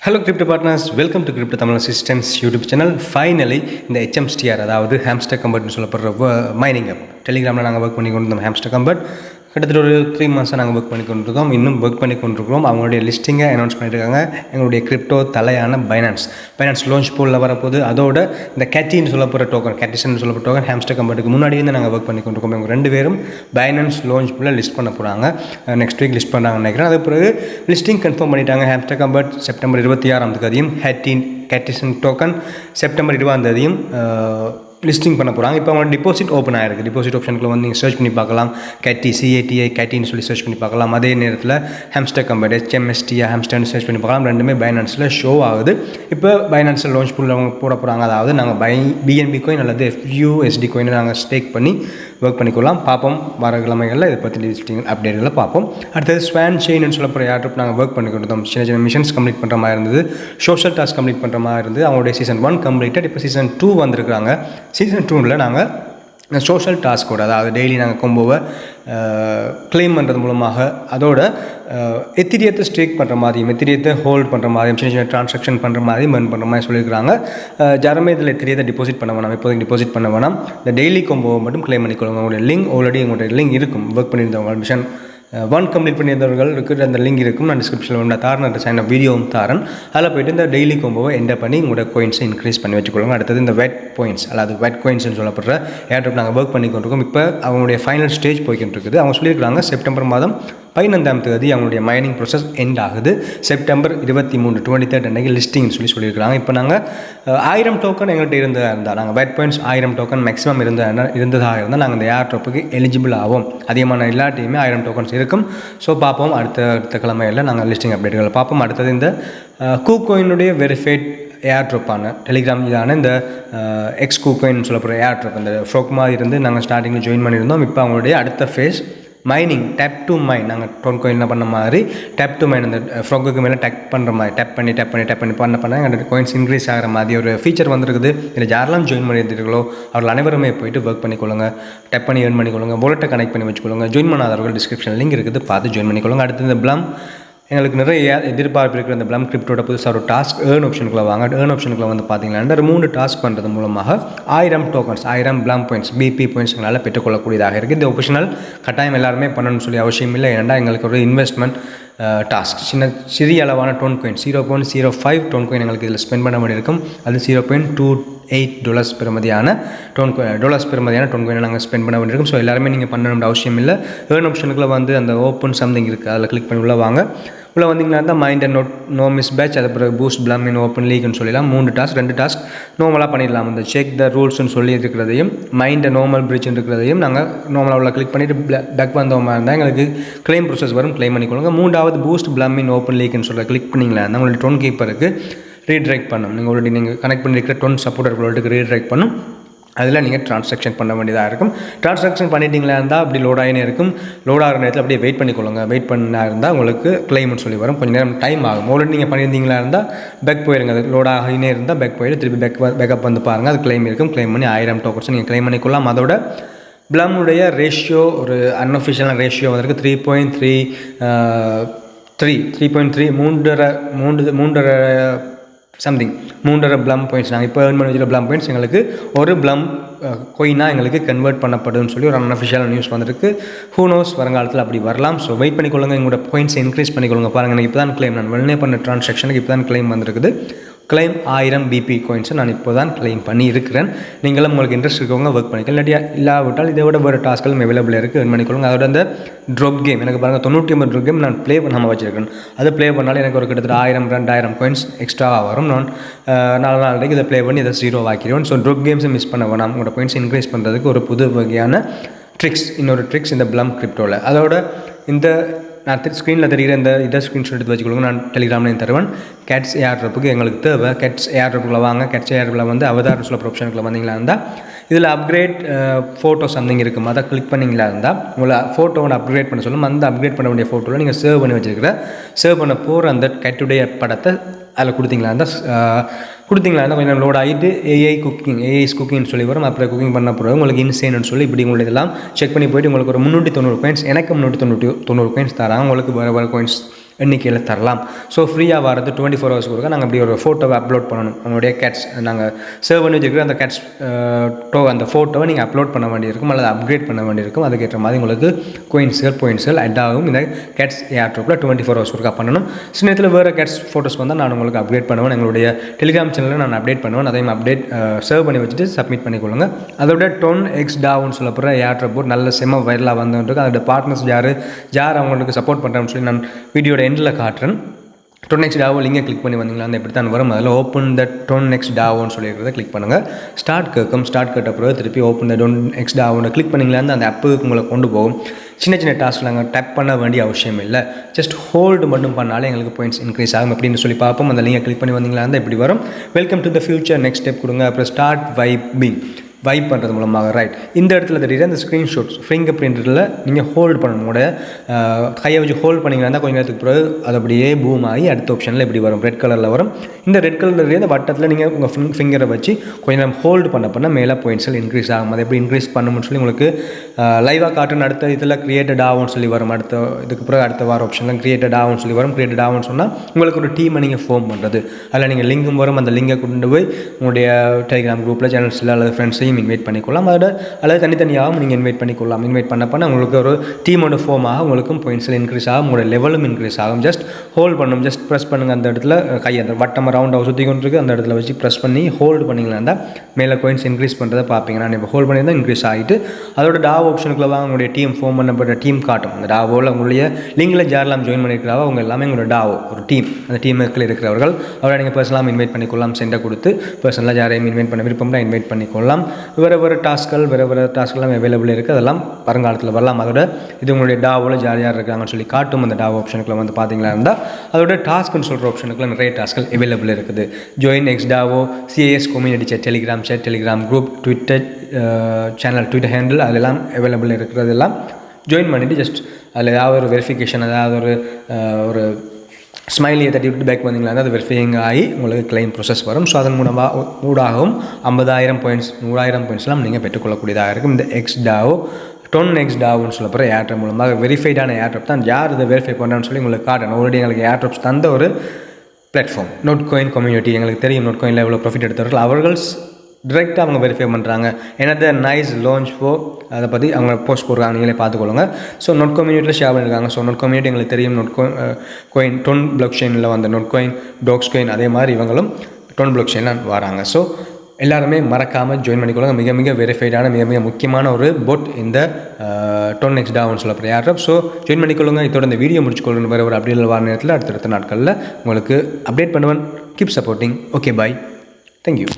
Hello crypto partners, welcome to crypto Tamil assistance YouTube channel. Finally இந்த ஹெச்எம்ஸ்டிஆர், அதாவது hamster கம்பர்ட்னு சொல்லப்படுற mining app, டெலிகிராமில் நாங்கள் ஒர்க் பண்ணி கொண்டு இருந்தோம். ஹாம்ஸ்டர் கம்பர்ட் கிட்டத்தட்ட ஒரு 3 மாதம் நாங்கள் ஒர்க் பண்ணி கொண்டிருக்கோம். இன்னும் ஒர்க் பண்ணி கொண்டிருக்கிறோம். அவங்களுடைய லிஸ்டிங்கை அனௌன்ஸ் பண்ணியிருக்காங்க. எங்களுடைய கிரிப்டோ தலையான பைனான்ஸ் லான்ச் பூலில் வரப்போது. அதோட இந்த கேட்டின்னு சொல்லப்படுற டோக்கன், கேட்டிசன் சொல்லப்படுற டோக்கன் ஹாம்ஸ்டர் கம்பர்ட்டுக்கு முன்னாடியே இருந்து நாங்கள் ஒர்க் பண்ணி கொண்டிருக்கோம். இவங்க 2 பேரும் பைனான்ஸ் லான்ச் பூலில் லிஸ்ட் பண்ண போகிறாங்க. நெக்ஸ்ட் வீக் லிஸ்ட் பண்ணுறாங்கன்னு நினைக்கிறேன். அது பிறகு லிஸ்டிங் கன்ஃபார்ம் பண்ணிட்டாங்க. Hamster Kombat September 26 Catizen token September 20 listing பண்ண போகிறாங்க. இப்போ அவங்க டிபாசிட் ஓப்பன் ஆகிருக்கு. டிபாசிட் ஆப்ஷனுக்குள்ள வந்து நீங்கள் சர்ச் பண்ணி பார்க்கலாம். கேட்டின்னு சொல்லி சர்ச் பண்ணி பார்க்கலாம். அதே நேரத்தில் ஹாம்ஸ்டர் கம்பர்ட் ஹாம்ஸ்டர்னு சர்ச் பண்ணி பார்க்கலாம். ரெண்டுமே பைனான்ஸில் ஷோ ஆகுது. இப்போ பைனான்ஸில் லான்ச் பூலில் அவங்க போட போகிறாங்க. அதாவது நாங்கள் பிஎன்பி காயின் அல்லது FUSD காயினை நாங்கள் ஸ்டேக் பண்ணி ஒர்க் பண்ணிக்கொள்ளலாம். பார்ப்போம் வர கிழமைகளில் இதை பற்றி லிஸ்டிங் அப்டேட்களை பார்ப்போம். அடுத்தது ஸ்வான் செயின்னு சொல்லப்படுற ஏர்ட்ராப் நாங்கள் ஒர்க் பண்ணி கொண்டிருந்தோம். சின்ன சின்ன மிஷன்ஸ் கம்ப்ளீட் பண்ணுற மாதிரி இருந்தது. சோஷியல் டாஸ்க் கம்ப்ளீட் பண்ணுற மாதிரி இருந்தது. அவங்களுடைய சீசன் 1 கம்ப்ளீட்டட். இப்போ சீசன் 2 வந்திருக்காங்க. சீசன் 2ல் நாங்கள் சோஷியல் டாஸ்கோட, அதாவது டெய்லி நாங்கள் கொம்போவை கிளைம் பண்ணுறது மூலமாக அதோட எத்திரியத்தை ஸ்டேக் பண்ணுற மாதிரியும் எத்திரியத்தை ஹோல்ட் பண்ணுற மாதிரியும் சின்ன சின்ன ட்ரான்சாக்ஷன் பண்ணுற மாதிரியும் பர்ன் பண்ணுற மாதிரி சொல்லியிருக்காங்க. யாருமே இதில் எத்திரியத்தை டிபாசிட் பண்ண வேணாம், இப்போதைக்கு டிபாசிட் பண்ண வேணாம். இந்த டெய்லி கொம்போவை மட்டும் கிளைம் பண்ணிக்கொள்ளுங்க. உங்களுடைய லிங்க் ஆல்ரெடி உங்களுடைய லிங்க் இருக்கும். ஒர்க் பண்ணியிருந்தவங்க மிஷன் 1 கம்ப்ளீட் பண்ணியிருந்தவர்கள் இருக்கிற அந்த லிங்க் இருக்கும். நான் டிஸ்கிரிப்ஷனில் தாரன் சைன் அப் வீடியோவும் தாரன். அதில் போய்ட்டு இந்த டெய்லி கொம்போவை என்டர் பண்ணி உங்களோட கோயின்ஸை இன்க்ரீஸ் பண்ணி வச்சுக்கொள்ளுங்க. அடுத்தது இந்த வெட் பாயிண்ட்ஸ், அதாவது வெட் கோயின்ஸ்னு சொல்லப்படுற ஏர்ட்ராப் நாங்கள் ஒர்க் பண்ணி கொண்டிருக்கோம். இப்போ அவங்களுடைய ஃபைனல் ஸ்டேஜ் போய்கிட்டு இருக்குது. அவங்க சொல்லியிருக்காங்க செப்டம்பர் 15 அவங்களுடைய மைனிங் ப்ராசஸ் எண்ட் ஆகுது. செப்டம்பர் 23 அன்றைக்கி லிஸ்டிங்னு சொல்லியிருக்காங்க. இப்போ நாங்கள் 1000 டோக்கன் எங்கள்கிட்ட இருந்தால் நாங்கள் வெட் பாயிண்ட்ஸ் 1000 டோக்கன் மேக்ஸிமம் இருந்ததாக இருந்தால் நாங்கள் இந்த ஏர்ட்ராப்புக்கு எலிஜிபிள் ஆகும். அதிகமான எல்லாத்தையுமே 1000 டோக்கன்ஸ் இருக்கும். ஸோ பார்ப்போம், அடுத்த கிழமையில் நாங்கள் லிஸ்டிங் அப்டேட்டுகளை பார்ப்போம். அடுத்தது இந்த கூகோயினுடைய வெரிஃபைட் ஏர்ட்ராப்பான டெலிகிராம் இதான இந்த கூகோயின் சொல்லப்படுற ஏர்ட்ராப், இந்த ஃப்ரோக் மாதிரி இருந்து நாங்கள் ஸ்டார்டிங்கில் ஜாயின் பண்ணியிருந்தோம். இப்போ அவங்களுடைய அடுத்த ஃபேஸ் மைனிங், டேப் டு மைன், நாங்கள் டோன் கோயினில் பண்ண மாதிரி டேப் டு மைன், அந்த ஃப்ரோக்குக்கு மேலே டேப் பண்ணுற மாதிரி டேப் பண்ணி பண்ண எங்கள் கோயின்ஸ் இன்க்ரீஸ் ஆகிற மாதிரி ஒரு ஃபீச்சர் வந்துருக்குது. இதில் யாரெல்லாம் ஜாயின் பண்ணியிருந்தீர்களோ அவர்கள் அனைவருமே போய்ட்டு ஒர்க் பண்ணிக்கொள்ளுங்க, டேப் பண்ணி ஏர்ன் பண்ணிக்கொள்ளுங்க, வாலெட்டை கனெக்ட் பண்ணி வச்சுக்கொள்ளுங்க. ஜாயின் பண்ணாதவர்கள் டிஸ்கிரிப்ஷன் லிங்க் இருக்குது, பார்த்து ஜாயின் பண்ணிக்கொள்ளுங்க. அடுத்து இந்த ப்ளம், எங்களுக்கு நிறைய எதிர்பார்ப்பு இருக்கிற இந்த ப்ளம் கிரிப்டோட புதுசாக ஒரு டாஸ்க் ஏர்ன் ஆப்ஷனுக்குள்ள வாங்க. ஏர்ன் ஆப்ஷனுக்குள்ள வந்து பார்த்தீங்கன்னா 3 டாஸ்க் பண்ணுறது மூலமாக 1000 tokens 1000 plum points BP points எங்களால் பெற்றுக்கொள்ளக்கூடியதாக இருக்குது. இந்த ஆப்ஷனல் கட்டாயம் எல்லாருமே பண்ணணும்னு சொல்லி அவசியம் இல்லை. ஏன்னா எங்களுக்கு ஒரு இன்வெஸ்ட்மெண்ட் டாஸ்க், சிறிய அளவான டோன் கோயின் 0.05 டோன் கோயின் எங்களுக்கு இதில் ஸ்பெண்ட் பண்ண வேண்டியிருக்கும். அது $0.28 பெறுமதியான டோன் கோயினை நாங்கள் ஸ்பெண்ட் பண்ண வேண்டியிருக்கும். ஸோ எல்லாருமே நீங்கள் பண்ணணும்னு அவசியம் இல்லை. ஏர்ன் ஆப்ஷனுக்குள்ள வந்து அந்த ஓப்பன் சம்திங் இருக்குது, அதில் கிளிக் பண்ணி உள்ள வாங்க. உள்ள வந்தீங்கன்னா தான் mind and no miss batch, அது பிறகு பூஸ்ட் ப்ளம் இன் ஓப்பன் லீக்னு சொல்லலாம். 2 டாஸ்க் நார்மலாக பண்ணிடலாம். அந்த செக் த ரூல்ஸ்னு சொல்லி இருக்கிறதையும் மைண்ட் நார்மல் பிரிட்ஜ் இருக்கிறதையும் நாங்கள் நார்மலாக உள்ள கிளிக் பண்ணிவிட்டு டக் வந்தோமா இருந்தால் எங்களுக்கு கிளைம் ப்ரோசஸ் வரும், கிளைம் பண்ணிக்கொள்ளுங்க. 3வது பூஸ்ட் ப்ளம் இன் ஓப்பன் லீக்னு சொல்ல கிளிக் பண்ணிங்களா இருந்தால் உங்களுடைய டோன் கீப்பருக்கு ரீட்ரைக்ட் பண்ணும். நீங்கள் கனெக்ட் பண்ணியிருக்கிற டோன் சப்போர்ட்டர் வாலெட்டுக்கு ரீட்ரைக்ட் பண்ணும். அதில் நீங்கள் ட்ரான்சாக்ஷன் பண்ண வேண்டியதாக இருக்கும். ட்ரான்சாக்ஷன் பண்ணிட்டீங்களா இருந்தால் அப்படி லோட் ஆகினே இருக்கும். லோட் ஆகிற நேரத்தில் அப்படியே வெயிட் பண்ணிக்கொள்ளுங்க. வெயிட் பண்ணா இருந்தால் உங்களுக்கு கிளைம்னு சொல்லி வரும். கொஞ்சம் நேரம் டைம் ஆகும். ஆல்ரெடி நீங்கள் பண்ணியிருந்தீங்களா இருந்தால் பேக் போயிருங்க. அது லோட் ஆகினே இருந்தால் பேக் போயிட்டு திருப்பி பேக்கப் வந்து பாருங்கள். அது கிளைம் இருக்கும். கிளைம் பண்ணி 1000 டோக்கன்ஸ் நீங்கள் கிளைம் பண்ணிக்கொள்ளலாம். அதோட ப்ளம்முடைய ரேஷியோ, ஒரு அன்அஃபிஷியலான ரேஷியோ வந்திருக்கு 3.3 ப்ளம் பாயிண்ட்ஸ். நாங்கள் இப்போ ஏர்ன் பண்ணி வச்சுருக்க ப்ளம் பாயிண்ட்ஸ் எங்களுக்கு ஒரு ப்ளம் கோயினாக எங்களுக்கு கன்வெர்ட் பண்ணப்படும்னு சொல்லி ஒரு அன்அஃபிஷியலான நியூஸ் வந்திருக்கு. ஹூ நோஸ், வருங்காலத்தில் அப்படி வரலாம். ஸோ வெயிட் பண்ணிக்கொள்ளுங்க. எங்களோட பாயிண்ட்ஸை இன்க்ரீஸ் பண்ணிக்கொள்ளுங்க. பாருங்கள், எனக்கு இப்போ தான் கிளைம், நான் வெளியே பண்ண ட்ரான்சாக்ஷனுக்கு இப்போ தான் கிளைம் வந்திருக்குது. கிளைம் 1000 BP கோயின்ஸை நான் இப்போ தான் கிளைம் பண்ணி இருக்கிறேன். நீங்களும் உங்களுக்கு இன்ட்ரெஸ்ட் இருக்கவங்க ஒர்க் பண்ணிக்கலாம். இல்லாவிட்டால் இதை விட வேறு டாஸ்க்களும் அவைலபிள் இருக்குது, ஏர்ன் பண்ணிக்கொள்ளுங்க. அதோட அந்த ட்ராப் கேம் எனக்கு பாருங்கள் 99 ட்ராப் கேம் நான் ப்ளே பண்ணாமல் வச்சுருக்கேன். அதை ப்ளே பண்ணாலும் எனக்கு ஒரு கிட்டத்தட்ட 1000-2000 கோயின்ஸ் எக்ஸ்ட்ராவாக வரும். நான் 4 நாளைக்கு இதை ப்ளே பண்ணி இதை 0 ஆக்கிடுவேன். ஸோ ட்ராப் கேம்ஸை மிஸ் பண்ண வேணாம். உங்களோட பாயிண்ட்ஸ் இன்க்ரீஸ் பண்ணுறதுக்கு ஒரு புது வகையான இன்னொரு ட்ரிக்ஸ் இந்த ப்ளம் கிரிப்டோவில். அதோட இந்த நான் ஸ்க்ரீனில் தெரிகிற இந்த ஸ்க்ரீன்ஷாட் எடுத்து வச்சுக்கொள்ளுங்க. நான் டெலிகிராம்லையும் தருவேன். கேட்ஸ் ஏர்ட்ராப்புக்கு எங்களுக்கு தேவை. கேட்ஸ் ஏர்ட்ராப்புக்குள்ள வாங்க. கேட்ஸ் ஏர்ட்ராப்பில் வந்து அவதார் சொல்ல ஆப்ஷனுக்குள்ள வந்தீங்களா இருந்தால் இதில் அப்கிரேட் ஃபோட்டோ சம்திங் இருக்கும். அதை கிளிக் பண்ணிங்களா இருந்தால் உங்களை ஃபோட்டோவை அப்கிரேட் பண்ண சொல்லும். அந்த அப்கிரேட் பண்ண வேண்டிய ஃபோட்டோவில் நீங்கள் சேவ் பண்ண போகிற அந்த கேட்டுடைய படத்தை அதில் கொடுத்தீங்களா இருந்தால் கொஞ்சம் லோட் ஆகிட்டு ஏஐ குக்கிங்னு சொல்லி வரும். அப்புறம் குக்கிங் பண்ண போகிறோம் உங்களுக்கு இன்சேன்னு சொல்லி இப்படி உங்களுக்கு இதெல்லாம் செக் பண்ணி போய்ட்டு உங்களுக்கு ஒரு 390 கோயின்ஸ், எனக்கு 390 கோயின்ஸ் தராங்க. உங்களுக்கு வேறு கோயின்ஸ் எண்ணிக்கையில் தரலாம். ஸோ ஃப்ரீயாக வரது 24 hours கொடுக்க நாங்கள் அப்படி ஒரு ஃபோட்டோவை அப்லோட் பண்ணணும். நம்மளுடைய கேட்ஸ் நாங்கள் சேவ் பண்ணி வச்சுருக்கிற அந்த கேட்ஸ் அந்த ஃபோட்டோவை நீங்கள் அப்லோட் பண்ண வேண்டியிருக்கும் அல்லது அப்கிரேட் பண்ண வேண்டியிருக்கும். அதுக்கேற்ற மாதிரி உங்களுக்கு பாயிண்ட்ஸ்கள் அட் ஆகும். இந்த கேட்ஸ் ஏர்ட்ராப்பில் 24 hours கொடுக்க பண்ணணும். சில நேரத்தில் வேறு கேட்ஸ் ஃபோட்டோஸ் வந்தால் நான் உங்களுக்கு அப்டேட் பண்ணுவேன். எங்களுடைய டெலிகிராம் சேனலில் நான் அப்டேட் பண்ணுவேன். அதையும் சேவ் பண்ணி வச்சுட்டு சப்மிட் பண்ணிக்கொள்ளுங்க. அதோட 10x DAOன்னு சொல்லப்படுற ஏர்ட்ராப் போர்ட் நல்ல செம்ம வைரலாக வந்துருக்கு. அதோட பார்ட்னர்ஸ் யார் அவங்களுக்கு சப்போர்ட் பண்ணுறான்னு சொல்லி நான் வீடியோட எண்டில் காட்டுறேன். 10x DAO லிங்கை கிளிக் பண்ணி வந்தீங்களா அந்த இப்படி தான் வரும். அதில் ஓப்பன் த 10x DAOன்னு சொல்லியிருக்கிறத கிளிக் பண்ணுங்கள். ஸ்டார்ட் கேட்ட பிறகு திருப்பி ஓப்பன் த 10x DAOன்னு கிளிக் பண்ணிங்களா அந்த ஆப்புக்கு உங்களை கொண்டு போகும். சின்ன டாஸ்க் நாங்கள் டேப் பண்ண வேண்டிய அவசியம் இல்லை. ஜஸ்ட் ஹோல்டு மட்டும் பண்ணாலே எங்களுக்கு பாயிண்ட்ஸ் இன்க்ரீஸ் ஆகும் அப்படின்னு சொல்லி பார்ப்போம். அந்த லிங்கை கிளிக் பண்ணி வந்தீங்களா இருந்தால் இப்படி வரும். Welcome to the future, next step கொடுங்க. அப்புறம் ஸ்டார்ட் வைப் பண்ணுறது மூலமாக ரைட். இந்த இடத்துல தெரியுது அந்த ஸ்க்ரீன்ஷாட்ஸ் ஃபிங்கர் பிரிண்டில் நீங்கள் ஹோல்டு பண்ணணும். உங்களோட கையை வச்சு ஹோல்டு பண்ணிங்கன்னா கொஞ்சம் நேரத்துக்கு பிறகு அது அப்படியே பூம் ஆகி அடுத்த ஆப்ஷனில் இப்படி வரும், ரெட் கலரில் வரும். இந்த ரெட் கலரில் இந்த வட்டத்தில் நீங்கள் உங்கள் ஃபிங்கரை வச்சு கொஞ்சம் நேரம் ஹோல்டு பண்ண மேலே பாயிண்ட்ஸில் இன்க்ரீஸ் ஆகும். அதை எப்படி இன்க்ரீஸ் பண்ணணும்னு சொல்லி உங்களுக்கு லைவாக காட்டுன்னு அடுத்த இதில் கிரியேட்டட் ஆகும்னு சொல்லி வரும். இதுக்கு பிறகு அடுத்த வார ஆப்ஷனில் கிரியேட்டட் ஆகும்னு சொல்லி வரும். கிரியேட்டட் ஆகும்னு சொன்னால் உங்களுக்கு ஒரு டீமை நீங்கள் ஃபார்ம் பண்ணுறது. அதில் நீங்கள் லிங்கும் வரும். அந்த லிங்கை கொண்டு போய் உங்களுடைய டெலிகிராம் குரூப்பில் சேனல்ஸில் அல்லது ஃப்ரெண்ட்ஸையும் இன்வைட் பண்ணிக்கொள்ளலாம். அல்லது தனித்தனியாகவும் நீங்கள் இன்வைட் பண்ணிக்கொள்ளலாம். இன்வைட் பண்ண உங்களுக்கு ஒரு டீமோட ஃபார்மாக உங்களுக்கும் பாயிண்ட்ஸில் இன்க்ரீஸ் ஆகும். உங்களோட லெவலும் இன்க்ரீஸ் ஆகும். ஜஸ்ட் ஹோல்ட் பண்ணணும். ஜஸ்ட் ப்ரெஸ் பண்ணுங்கள். அந்த இடத்துல அந்த வட்டம் ரவுண்டாக சுற்றி கொண்டு இருக்குது. அந்த இடத்துல வச்சு ப்ரெஸ் பண்ணி ஹோல்டு பண்ணிங்களா மேலே பாயிண்ட்ஸ் இன்க்ரீஸ் பண்ணுறதை பார்ப்பீங்க. நான் இப்போ ஹோல்ட் பண்ணி தான் இன்க்ரீஸ் ஆகிட்டு அதோட டாவோ ஆப்ஷனுக்குள்ள வாங்க. உங்களுடைய டீம் ஃபார்ம் பண்ணப்பட்ட டீம் காட்டும். அந்த டாவோவில் உங்களுடைய லிங்கில் யாரெல்லாம் ஜாயின் பண்ணியிருக்கிறாவோ அவங்க எல்லாமே உங்களோட டாவோ ஒரு டீம். அந்த டீமுக்குள்ள இருக்கிறவர்கள் அவரை நீங்கள் பர்சனலாக இன்வைட் பண்ணிக்கொள்ளலாம். சென்டை கொடுத்து பர்சனலாக யாரையும் இன்வைட் பண்ண விருப்பம்னா இன்வைட் பண்ணிக்கொள்ளலாம். வேறு டாஸ்க்லாம் அவைலபிள் இருக்குது. அதெல்லாம் வருங்காலத்தில் வரலாம். அதோட இது உங்களுடைய டாவோவில் யார் இருக்காங்கன்னு சொல்லி காட்டும். அந்த டாவோ ஆப்ஷனுக்குள்ள வந்து பார்த்தீங்களா இருந்தால் அதோட டாஸ்க்னு சொல்கிற ஆப்ஷனுக்குள்ள நிறைய டாஸ்க்கள் அவைலபிள் இருக்குது. Join X DAO, CIS community chat, Telegram group, Twitter channel, Twitter handle அதெல்லாம் அவைலபிள் இருக்கிறதெல்லாம் ஜாயின் பண்ணிவிட்டு ஜஸ்ட் அதில் ஏதாவது ஒரு வெரிஃபிகேஷன் ஏதாவது ஒரு ஸ்மைலியை தட்டி விட்டு பேக் வந்தீங்களா அது வெரிஃபையிங் ஆகி உங்களுக்கு கிளைம் ப்ரொசஸ் வரும். ஸோ அதன் ஊடாகவும் 50,000 பாயிண்ட்ஸ் 100,000 பாயிண்ட்ஸ்லாம் நீங்கள் பெற்றுக்கொள்ளக்கூடியதாக இருக்கும். இந்த எக்ஸ் டாவோ 10x DAOன்னு சொல்லப்படுற ஏர்ட்ராப் மூலமாக வெரிஃபைடான ஏர்ட்ராப் தான். யார் இதை வெரிஃபை பண்ணுறான்னு சொல்லி உங்களுக்கு காட்டணும். ஆல்ரெடி எங்களுக்கு ஏர்ட்ராப்ஸ் தந்த ஒரு பிளாட்ஃபார்ம் நோட்காயின் கம்யூனிட்டி. எங்களுக்கு தெரியும் நோட்காயினில் எவ்வளோ ப்ராஃபிட் எடுத்தவர்கள் அவர்கள் டிரெக்டாக அவங்க வெரிஃபை பண்ணுறாங்க. ஏன்னா நைஸ் லான்ச் அதை பற்றி அவங்க போஸ்ட் போடுறாங்க. நீங்களே பார்த்துக்கொள்ளுங்க. ஸோ நோட் கம்யூனிட்டியில் ஷேர் பண்ணியிருக்காங்க. ஸோ நோட் கம்யூனிட்டி எங்களுக்கு தெரியும். நோட்காயின் 10 பிளாக் செயினில் வந்த நோட்காயின், டாக்ஸ்காயின் அதே மாதிரி இவங்களும் 10 பிளாக் செயினில் வராங்க. ஸோ எல்லாருமே மறக்காமல் ஜாயின் பண்ணிக்கொள்ளுங்க. மிக வெரிஃபைடான மிக முக்கியமான ஒரு போட் இந்த 10x DAOன்னு சொல்லப்படுற ஏர்ட்ராப். ஸோ ஜாயின் பண்ணிக்கொள்ளுங்க. இதோட இந்த வீடியோ முடிச்சுக்கொள்ளுங்க. வேறு ஒரு அப்டேட் வர நேரத்தில் அடுத்தடுத்த நாட்களில் உங்களுக்கு அப்டேட் பண்ணுவேன். Keep supporting. ஓகே, பாய். தேங்க்யூ.